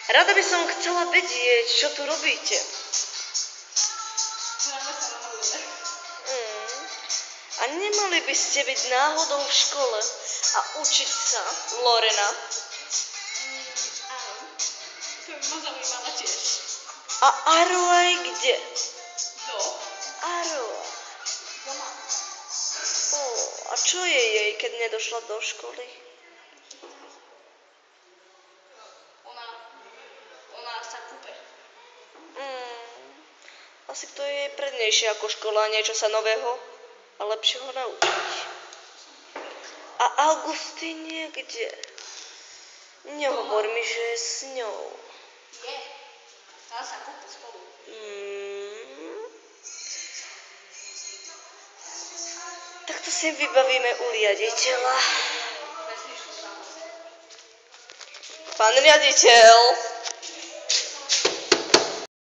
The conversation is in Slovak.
Rada by som chcela vedieť, čo tu robíte. A nemali by ste byť náhodou v škole a učiť sa, Lorena? Áno, to by ma zaujímalo tiež. A Aroa je kde? Kto? Aroa. Doma. A čo je jej, keď nedošla do školy? Ona sa kúpe. Asi to je prednejšie ako škola, niečo sa nového a lepšieho naučiť. A Augustín je kde? Nehovor mi, že je s ňou. Je. Tá sa kúpe spolu. Tak to si vybavíme u riaditeľa. Pán riaditeľ.